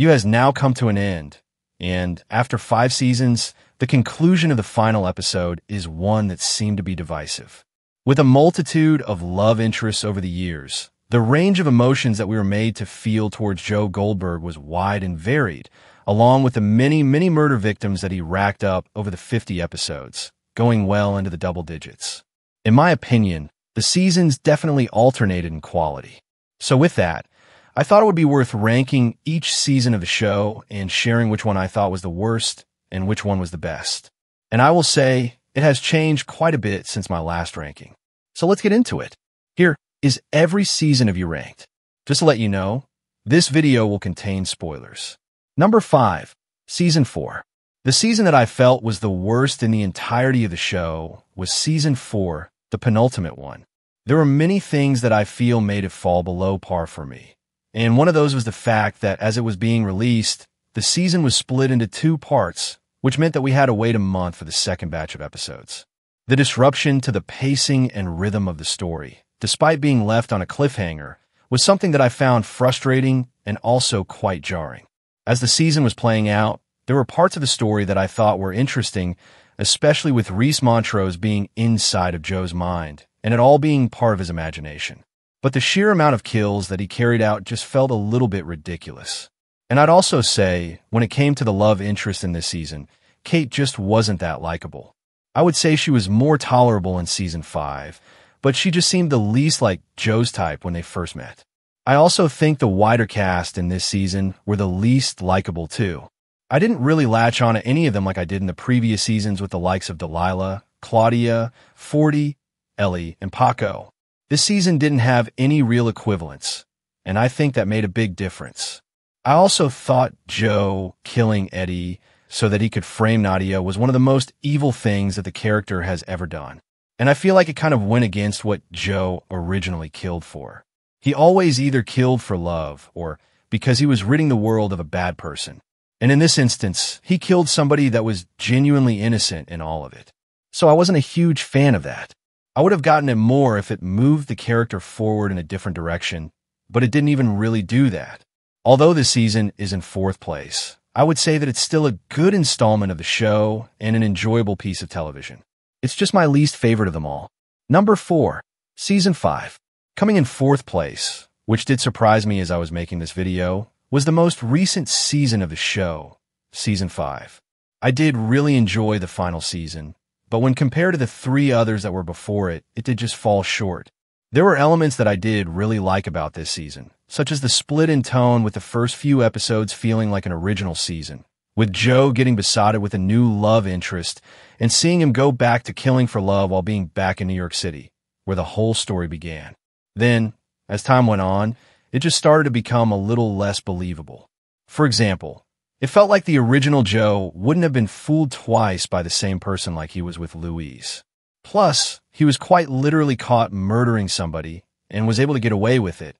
You has now come to an end, and after 5 seasons, the conclusion of the final episode is one that seemed to be divisive. With a multitude of love interests over the years, the range of emotions that we were made to feel towards Joe Goldberg was wide and varied, along with the many, many murder victims that he racked up over the 50 episodes, going well into the double digits. In my opinion, the seasons definitely alternated in quality. So with that, I thought it would be worth ranking each season of the show and sharing which one I thought was the worst and which one was the best. And I will say, it has changed quite a bit since my last ranking. So let's get into it. Here is every season of you ranked. Just to let you know, this video will contain spoilers. Number 5, Season 4. The season that I felt was the worst in the entirety of the show was Season 4, the penultimate one. There were many things that I feel made it fall below par for me. And one of those was the fact that as it was being released, the season was split into 2 parts, which meant that we had to wait a month for the second batch of episodes. The disruption to the pacing and rhythm of the story, despite being left on a cliffhanger, was something that I found frustrating and also quite jarring. As the season was playing out, there were parts of the story that I thought were interesting, especially with Rhys Montrose being inside of Joe's mind, and it all being part of his imagination. But the sheer amount of kills that he carried out just felt a little bit ridiculous. And I'd also say, when it came to the love interest in this season, Kate just wasn't that likable. I would say she was more tolerable in Season 5, but she just seemed the least like Joe's type when they first met. I also think the wider cast in this season were the least likable too. I didn't really latch on to any of them like I did in the previous seasons with the likes of Delilah, Claudia, Forty, Ellie, and Paco. This season didn't have any real equivalents, and I think that made a big difference. I also thought Joe killing Eddie so that he could frame Nadia was one of the most evil things that the character has ever done. And I feel like it kind of went against what Joe originally killed for. He always either killed for love or because he was ridding the world of a bad person. And in this instance, he killed somebody that was genuinely innocent in all of it. So I wasn't a huge fan of that. I would have gotten it more if it moved the character forward in a different direction, but it didn't even really do that. Although this season is in 4th place, I would say that it's still a good installment of the show and an enjoyable piece of television. It's just my least favorite of them all. Number 4, Season 5. Coming in 4th place, which did surprise me as I was making this video, was the most recent season of the show, Season 5. I did really enjoy the final season, but when compared to the 3 others that were before it, it did just fall short. There were elements that I did really like about this season, such as the split in tone with the first few episodes feeling like an original season, with Joe getting besotted with a new love interest and seeing him go back to killing for love while being back in New York City, where the whole story began. Then, as time went on, it just started to become a little less believable. For example, it felt like the original Joe wouldn't have been fooled twice by the same person like he was with Louise. Plus, he was quite literally caught murdering somebody and was able to get away with it,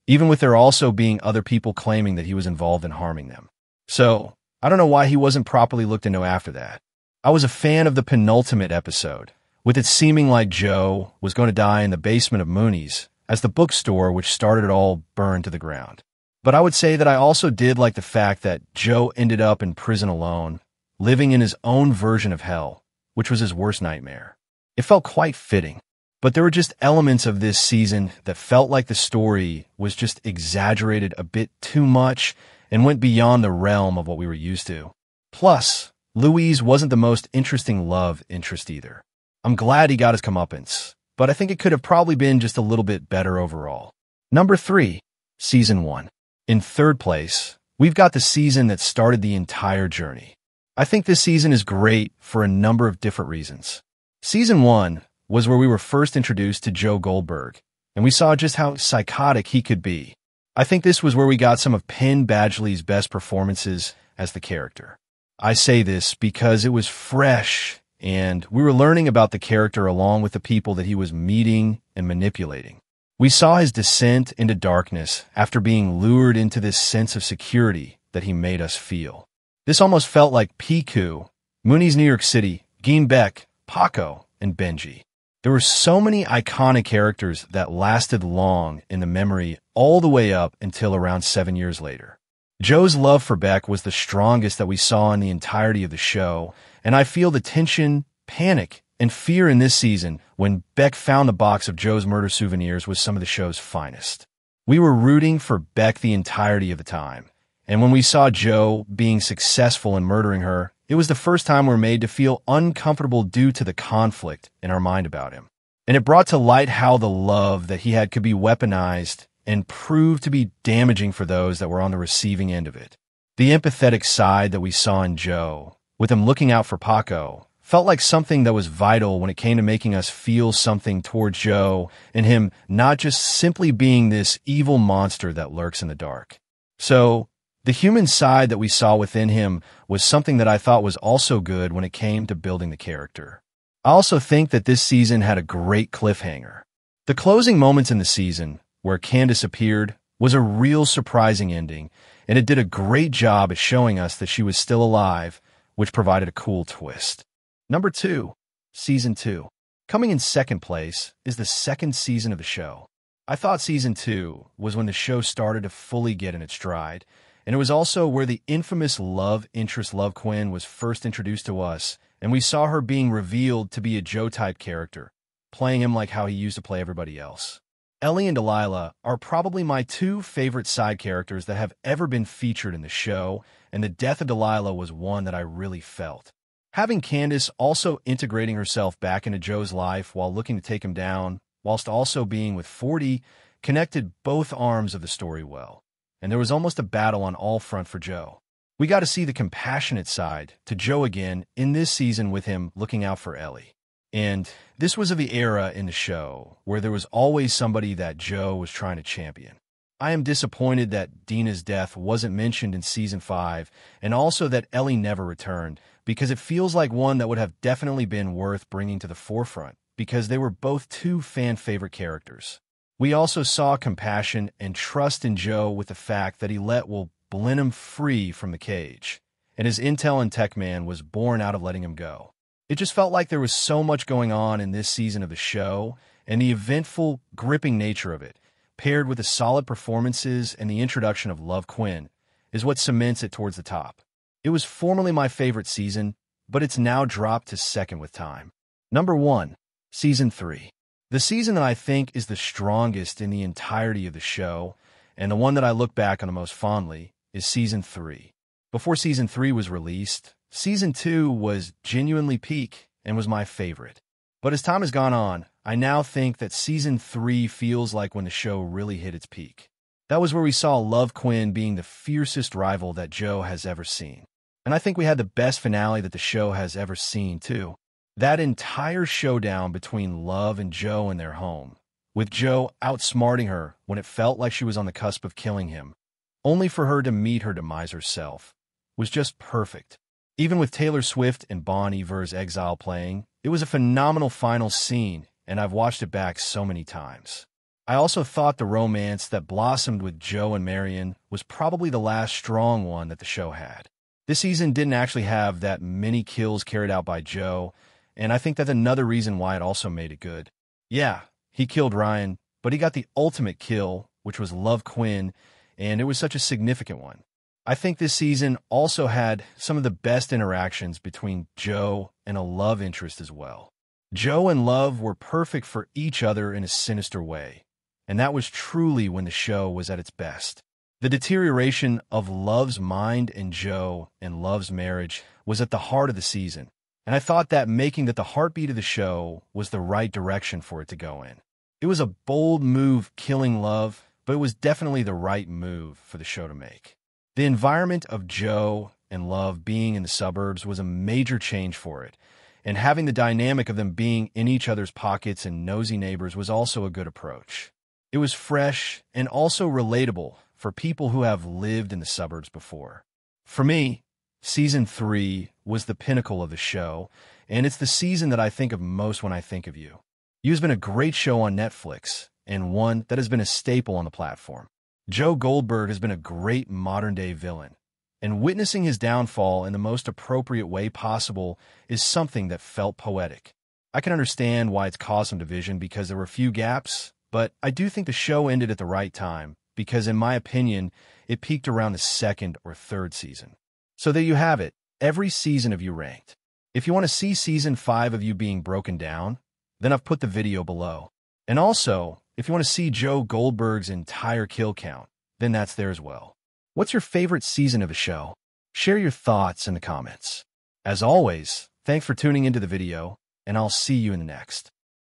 even with there also being other people claiming that he was involved in harming them. So, I don't know why he wasn't properly looked into after that. I was a fan of the penultimate episode, with it seeming like Joe was going to die in the basement of Mooney's, as the bookstore which started it all burned to the ground. But I would say that I also did like the fact that Joe ended up in prison alone, living in his own version of hell, which was his worst nightmare. It felt quite fitting, but there were just elements of this season that felt like the story was just exaggerated a bit too much and went beyond the realm of what we were used to. Plus, Louise wasn't the most interesting love interest either. I'm glad he got his comeuppance, but I think it could have probably been just a little bit better overall. Number 3, Season 1. In 3rd place, we've got the season that started the entire journey. I think this season is great for a number of different reasons. Season 1 was where we were first introduced to Joe Goldberg, and we saw just how psychotic he could be. I think this was where we got some of Penn Badgley's best performances as the character. I say this because it was fresh, and we were learning about the character along with the people that he was meeting and manipulating. We saw his descent into darkness after being lured into this sense of security that he made us feel. This almost felt like Paco, Mooney's New York City, Beck, Paco, and Benji. There were so many iconic characters that lasted long in the memory all the way up until around 7 years later. Joe's love for Beck was the strongest that we saw in the entirety of the show, and I feel the tension, panic, and fear in this season when Beck found the box of Joe's murder souvenirs was some of the show's finest. We were rooting for Beck the entirety of the time, and when we saw Joe being successful in murdering her, it was the first time we were made to feel uncomfortable due to the conflict in our mind about him. And it brought to light how the love that he had could be weaponized and proved to be damaging for those that were on the receiving end of it. The empathetic side that we saw in Joe, with him looking out for Paco, felt like something that was vital when it came to making us feel something towards Joe and him not just simply being this evil monster that lurks in the dark. So, the human side that we saw within him was something that I thought was also good when it came to building the character. I also think that this season had a great cliffhanger. The closing moments in the season, where Candace appeared, was a real surprising ending, and it did a great job at showing us that she was still alive, which provided a cool twist. Number 2, Season 2. Coming in second place is the second season of the show. I thought Season 2 was when the show started to fully get in its stride, and it was also where the infamous love interest Quinn was first introduced to us, and we saw her being revealed to be a Joe-type character, playing him like how he used to play everybody else. Ellie and Delilah are probably my 2 favorite side characters that have ever been featured in the show, and the death of Delilah was one that I really felt. Having Candace also integrating herself back into Joe's life while looking to take him down, whilst also being with 40, connected both arms of the story well, and there was almost a battle on all front for Joe. We got to see the compassionate side to Joe again in this season with him looking out for Ellie. And this was of the era in the show where there was always somebody that Joe was trying to champion. I am disappointed that Dina's death wasn't mentioned in Season 5, and also that Ellie never returned, because it feels like one that would have definitely been worth bringing to the forefront, because they were both 2 fan-favorite characters. We also saw compassion and trust in Joe with the fact that he let Blenheim free from the cage, and his intel and tech man was born out of letting him go. It just felt like there was so much going on in this season of the show, and the eventful, gripping nature of it, paired with the solid performances and the introduction of Quinn, is what cements it towards the top. It was formerly my favorite season, but it's now dropped to second with time. Number 1, Season 3. The season that I think is the strongest in the entirety of the show, and the one that I look back on the most fondly, is Season 3. Before Season 3 was released, Season 2 was genuinely peak and was my favorite. But as time has gone on, I now think that Season 3 feels like when the show really hit its peak. That was where we saw Quinn being the fiercest rival that Joe has ever seen. And I think we had the best finale that the show has ever seen, too. That entire showdown between Love and Joe in their home, with Joe outsmarting her when it felt like she was on the cusp of killing him, only for her to meet her demise herself, was just perfect. Even with Taylor Swift and Bon Iver's Exile playing, it was a phenomenal final scene, and I've watched it back so many times. I also thought the romance that blossomed with Joe and Marienne was probably the last strong one that the show had. This season didn't actually have that many kills carried out by Joe, and I think that's another reason why it also made it good. Yeah, he killed Ryan, but he got the ultimate kill, which was Quinn, and it was such a significant one. I think this season also had some of the best interactions between Joe and a love interest as well. Joe and Love were perfect for each other in a sinister way, and that was truly when the show was at its best. The deterioration of Love's mind and Joe and Love's marriage was at the heart of the season, and I thought that making that the heartbeat of the show was the right direction for it to go in. It was a bold move killing Love, but it was definitely the right move for the show to make. The environment of Joe and Love being in the suburbs was a major change for it, and having the dynamic of them being in each other's pockets and nosy neighbors was also a good approach. It was fresh and also relatable for people who have lived in the suburbs before. For me, Season 3 was the pinnacle of the show, and it's the season that I think of most when I think of you. You've been a great show on Netflix, and one that has been a staple on the platform. Joe Goldberg has been a great modern-day villain, and witnessing his downfall in the most appropriate way possible is something that felt poetic. I can understand why it's caused some division because there were a few gaps, but I do think the show ended at the right time, because in my opinion, it peaked around the second or third season. So there you have it, every season of You Ranked. If you want to see season 5 of You being broken down, then I've put the video below. And also, if you want to see Joe Goldberg's entire kill count, then that's there as well. What's your favorite season of the show? Share your thoughts in the comments. As always, thanks for tuning into the video, and I'll see you in the next.